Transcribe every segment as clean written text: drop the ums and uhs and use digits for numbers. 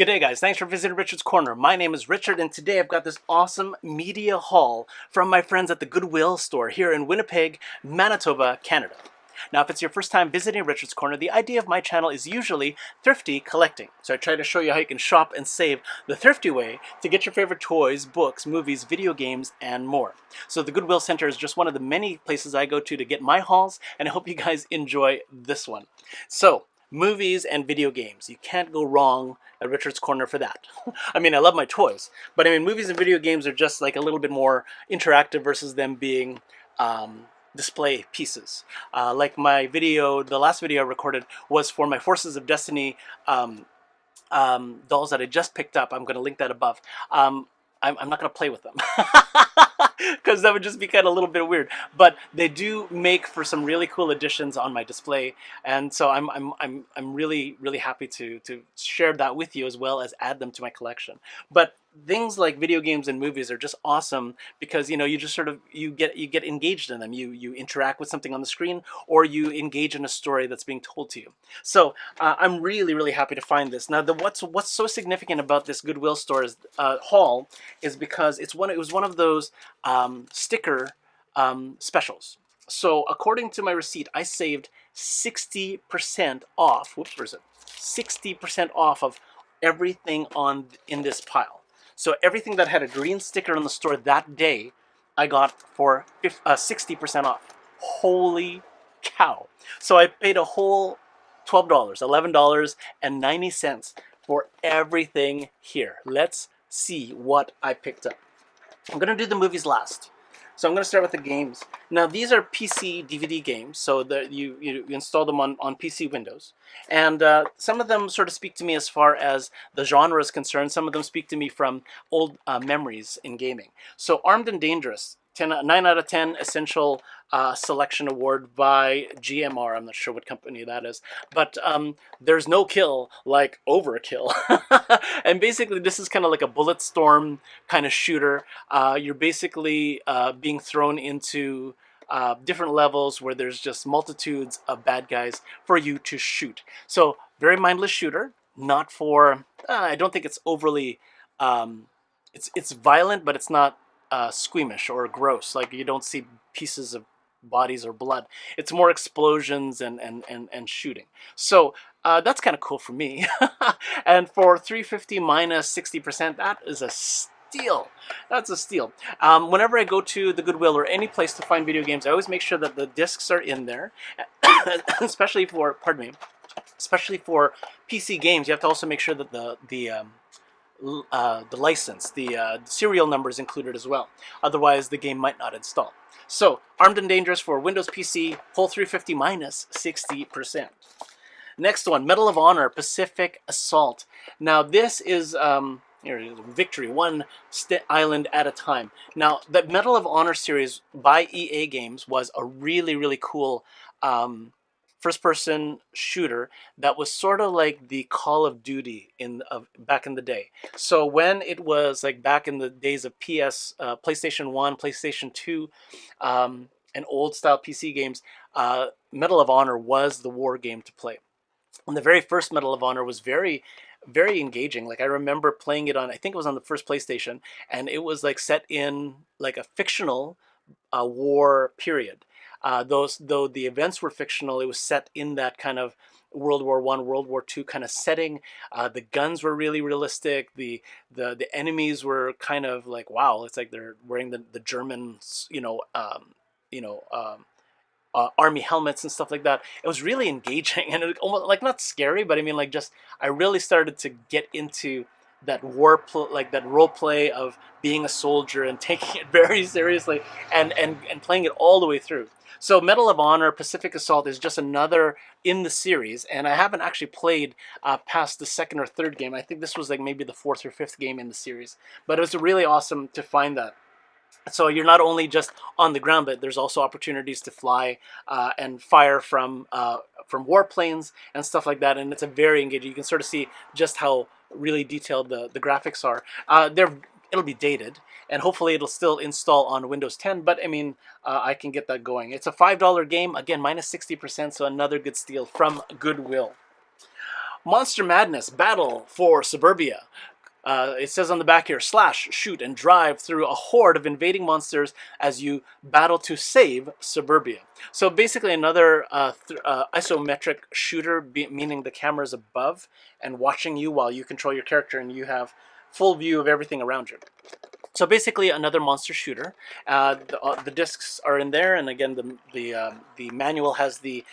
Good day, guys. Thanks for visiting Richard's Corner. My name is Richard, and today I've got this awesome media haul from my friends at the Goodwill store here in Winnipeg, Manitoba, Canada. Now, if it's your first time visiting Richard's Corner, the idea of my channel is usually thrifty collecting. So I try to show you how you can shop and save the thrifty way to get your favorite toys, books, movies, video games, and more. So the Goodwill Center is just one of the many places I go to get my hauls, and I hope you guys enjoy this one. So, movies and video games. You can't go wrong at Richard's Corner for that. I mean, I love my toys, but I mean, movies and video games are just like a little bit more interactive versus them being display pieces. Like my video, the last video I recorded was for my Forces of Destiny dolls that I just picked up. I'm going to link that above. I'm not going to play with them because that would just be kind of a little bit weird. But they do make for some really cool additions on my display, and so I'm really happy to share that with you as well as add them to my collection. But things like video games and movies are just awesome because you just sort of you get engaged in them. You interact with something on the screen, or you engage in a story that's being told to you. So I'm really happy to find this. Now, what's so significant about this Goodwill store's haul is because it was one of those sticker specials. So according to my receipt, I saved 60% off. Whoops, where is it? 60% off of everything in this pile. So everything that had a green sticker in the store that day, I got for 60% off. Holy cow. So I paid a whole $12, $11.90 for everything here. Let's see what I picked up. I'm going to do the movies last. So I'm going to start with the games. Now, these are PC DVD games, so you install them on PC Windows. And some of them sort of speak to me as far as the genre is concerned. Some of them speak to me from old memories in gaming. So Armed and Dangerous, 9 out of 10 Essential Selection Award by GMR. I'm not sure what company that is. But there's no kill like Overkill. And basically, this is kind of like a bullet storm kind of shooter. You're basically being thrown into different levels where there's just multitudes of bad guys for you to shoot. So, very mindless shooter. Not for... I don't think it's overly... It's violent, but it's not squeamish or gross. Like, you don't see pieces of bodies or blood. It's more explosions and shooting. So that's kind of cool for me. And for $350 minus 60%, that is a steal. That's a steal. Whenever I go to the Goodwill or any place to find video games, I always make sure that the discs are in there, especially for, pardon me, especially for PC games. You have to also make sure that the license, the serial number is included as well. Otherwise, the game might not install. So, Armed and Dangerous for Windows PC, whole $350 minus 60%. Next one, Medal of Honor, Pacific Assault. Now, this is here it is, victory, one island at a time. Now, the Medal of Honor series by EA Games was a really cool first-person shooter that was sort of like the Call of Duty back in the day. So when it was like back in the days of PlayStation 1, PlayStation 2, and old-style PC games, Medal of Honor was the war game to play. And the very first Medal of Honor was very engaging. Like, I remember playing it on, I think it was on the first PlayStation, and it was like set in like a fictional war period. Though the events were fictional, it was set in that kind of World War I, World War II kind of setting. The guns were really realistic. The enemies were kind of like, wow, it's like they're wearing the German, army helmets and stuff like that. It was really engaging, and it almost like not scary, but I mean, like, just I really started to get into that that role play of being a soldier and taking it very seriously and playing it all the way through. So Medal of Honor Pacific Assault is just another in the series, and I haven't actually played past the second or third game. I think this was like maybe the fourth or fifth game in the series, but it was really awesome to find that. So you're not only just on the ground, but there's also opportunities to fly and fire from warplanes and stuff like that, and it's a very engaging. You can sort of see just how really detailed the graphics are. It'll be dated, and hopefully it'll still install on Windows 10, but I mean, I can get that going. It's a $5 game, again, minus 60%, so another good steal from Goodwill. Monster Madness Battle for Suburbia. It says on the back here, slash, shoot, and drive through a horde of invading monsters as you battle to save Suburbia. So basically another isometric shooter, meaning the camera is above and watching you while you control your character and you have full view of everything around you. So basically another monster shooter. The discs are in there, and again the manual has the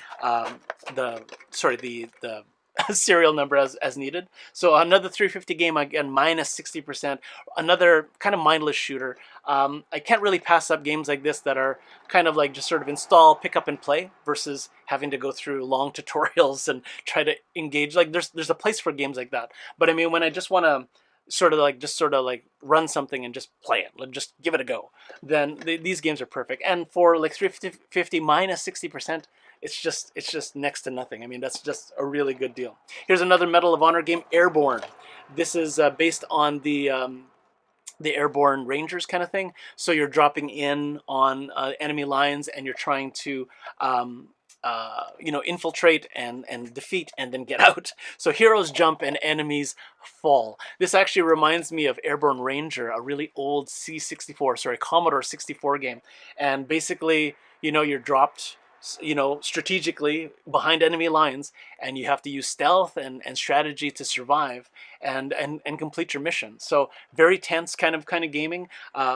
serial number as needed. So another 350 game, again minus 60%. Another kind of mindless shooter. I can't really pass up games like this that are kind of like just sort of install, pick up and play versus having to go through long tutorials and try to engage. Like there's a place for games like that. But I mean, when I just want to sort of like run something and just play it, like just give it a go, then these games are perfect. And for like 350 minus 60%, it's just next to nothing. I mean, that's just a really good deal. Here's another Medal of Honor game, Airborne. This is based on the Airborne Rangers kind of thing. So you're dropping in on enemy lines and you're trying to infiltrate and defeat and then get out. So heroes jump and enemies fall. This actually reminds me of Airborne Ranger, a really old Commodore 64 game. And basically, you're dropped strategically behind enemy lines, and you have to use stealth and strategy to survive and complete your mission. So very tense kind of gaming.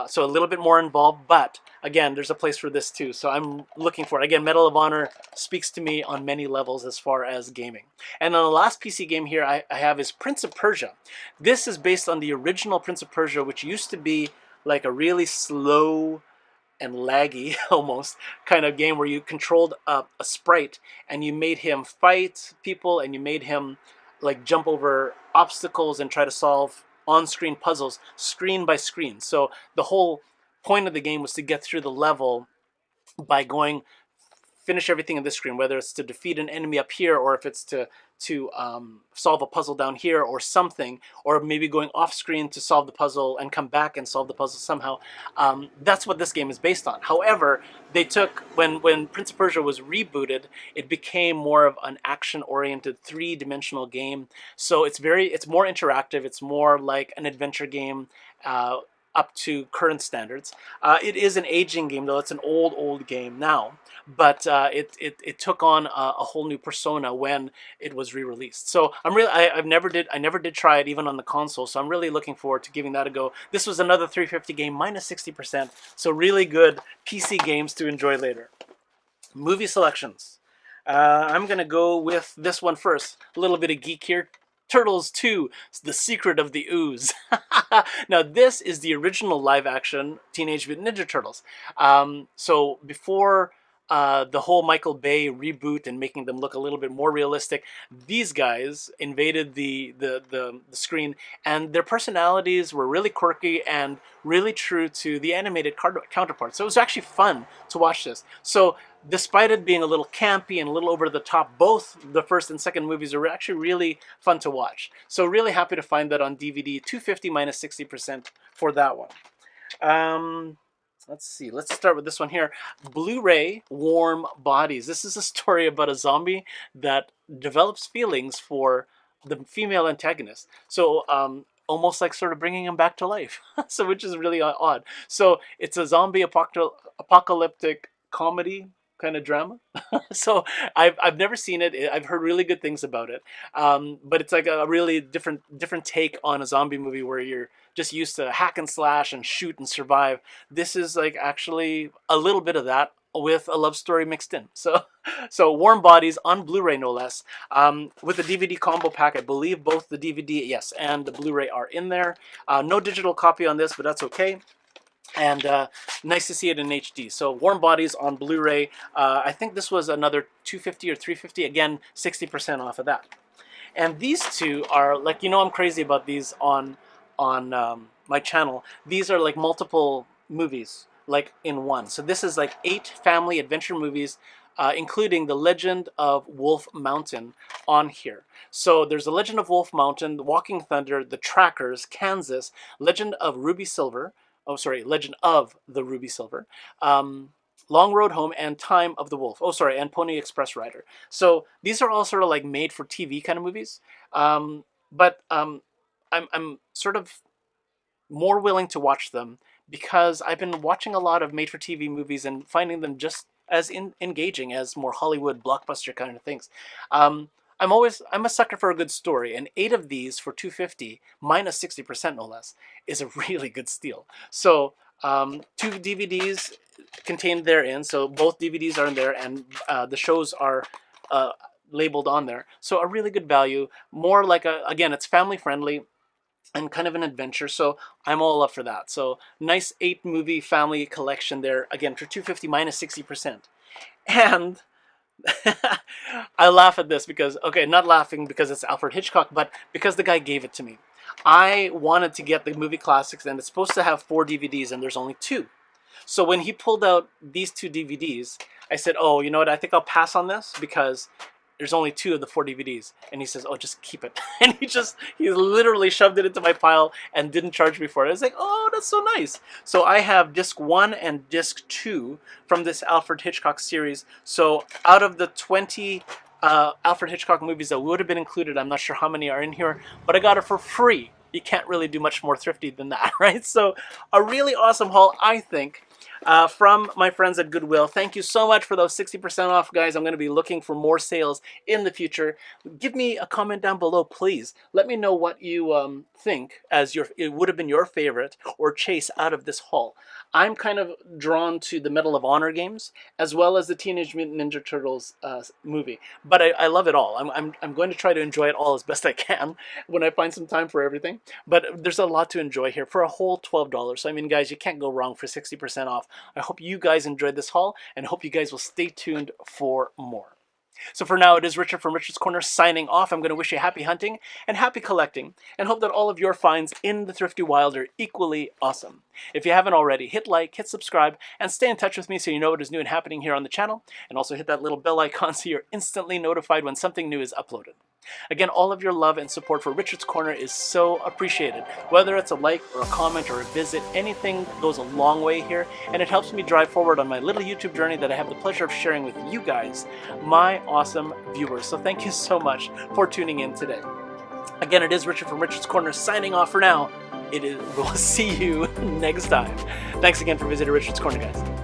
So a little bit more involved, but again, there's a place for this too. So I'm looking for it. Again, Medal of Honor speaks to me on many levels as far as gaming. And then the last PC game here I have is Prince of Persia. This is based on the original Prince of Persia, which used to be like a really slow and laggy almost kind of game where you controlled a sprite and you made him fight people and you made him like jump over obstacles and try to solve on-screen puzzles screen by screen. So the whole point of the game was to get through the level by finish everything in this screen, whether it's to defeat an enemy up here or if it's to solve a puzzle down here or something, or maybe going off screen to solve the puzzle and come back and solve the puzzle somehow. That's what this game is based on. However, they took, when Prince of Persia was rebooted, it became more of an action-oriented 3-dimensional game. So it's more interactive. It's more like an adventure game, up to current standards. It is an aging game, though. It's an old game now, but it took on a whole new persona when it was re-released. So I never did try it even on the console. So I'm really looking forward to giving that a go. This was another 350 game, minus 60%. So really good PC games to enjoy later. Movie selections. I'm gonna go with this one first. A little bit of geek here. Turtles 2, The Secret of the Ooze. Now, this is the original live-action Teenage Mutant Ninja Turtles. So before the whole Michael Bay reboot and making them look a little bit more realistic, these guys invaded the screen, and their personalities were really quirky and really true to the animated counterparts. So it was actually fun to watch this. So despite it being a little campy and a little over the top, both the first and second movies are actually really fun to watch. So really happy to find that on DVD, 250 minus 60% for that one. Let's see, let's start with this one here. Blu Ray Warm Bodies. This is a story about a zombie that develops feelings for the female antagonist. So almost like sort of bringing him back to life. So which is really odd. So it's a zombie apocalyptic comedy kind of drama. So I've never seen it. I've heard really good things about it. But it's like a really different take on a zombie movie where you're just used to hack and slash and shoot and survive. This is like actually a little bit of that with a love story mixed in. So Warm Bodies on Blu-ray, no less. With the DVD combo pack, I believe both the DVD, yes, and the Blu-ray are in there. No digital copy on this, but that's okay. And nice to see it in HD. So Warm Bodies on Blu-ray. I think this was another 250 or 350. Again, 60% off of that. And these two are like, I'm crazy about these on my channel. These are like multiple movies, like in one. So this is like 8 family adventure movies, including The Legend of Wolf Mountain on here. So there's The Legend of Wolf Mountain, The Walking Thunder, The Trackers, Kansas, Legend of Ruby Silver. Oh, sorry, Legend of the Ruby Silver. Long Road Home, and Time of the Wolf. Oh, sorry, and Pony Express Rider. So these are all sort of like made for TV kind of movies. I'm sort of more willing to watch them because I've been watching a lot of made-for-TV movies and finding them just as engaging as more Hollywood blockbuster kind of things. I'm a sucker for a good story, and 8 of these for $250 minus 60% no less is a really good steal. So 2 DVDs contained therein, so both DVDs are in there, and the shows are labeled on there. So a really good value. More like again, it's family friendly and kind of an adventure, so I'm all up for that. So nice 8 movie family collection there, again for $250 minus 60%. And I laugh at this because, okay, not laughing because it's Alfred Hitchcock, but because the guy gave it to me. I wanted to get the movie classics, and it's supposed to have 4 DVDs, and there's only 2. So when he pulled out these 2 DVDs, I said, oh, you know what, I think I'll pass on this because there's only 2 of the 4 DVDs. And he says, oh, just keep it. And he literally shoved it into my pile and didn't charge me for it. I was like, oh, that's so nice. So I have disc 1 and disc 2 from this Alfred Hitchcock series. So out of the 20 Alfred Hitchcock movies that would have been included, I'm not sure how many are in here, but I got it for free. You can't really do much more thrifty than that, right? So a really awesome haul, I think. From my friends at Goodwill. Thank you so much for those 60% off, guys. I'm going to be looking for more sales in the future. Give me a comment down below, please. Let me know what you think as it would have been your favorite or chase out of this haul. I'm kind of drawn to the Medal of Honor games as well as the Teenage Mutant Ninja Turtles movie. But I love it all. I'm going to try to enjoy it all as best I can when I find some time for everything. But there's a lot to enjoy here for a whole $12. So I mean, guys, you can't go wrong for 60% off. I hope you guys enjoyed this haul and hope you guys will stay tuned for more. So for now, it is Richard from Richard's Corner signing off. I'm going to wish you happy hunting and happy collecting and hope that all of your finds in the thrifty wild are equally awesome. If you haven't already, hit like, hit subscribe, and stay in touch with me so you know what is new and happening here on the channel. And also hit that little bell icon so you're instantly notified when something new is uploaded. Again, all of your love and support for Richard's Corner is so appreciated. Whether it's a like or a comment or a visit, anything goes a long way here, and it helps me drive forward on my little YouTube journey that I have the pleasure of sharing with you guys, my awesome viewers. So thank you so much for tuning in today. Again, it is Richard from Richard's Corner signing off for now. We'll see you next time. Thanks again for visiting Richard's Corner, guys.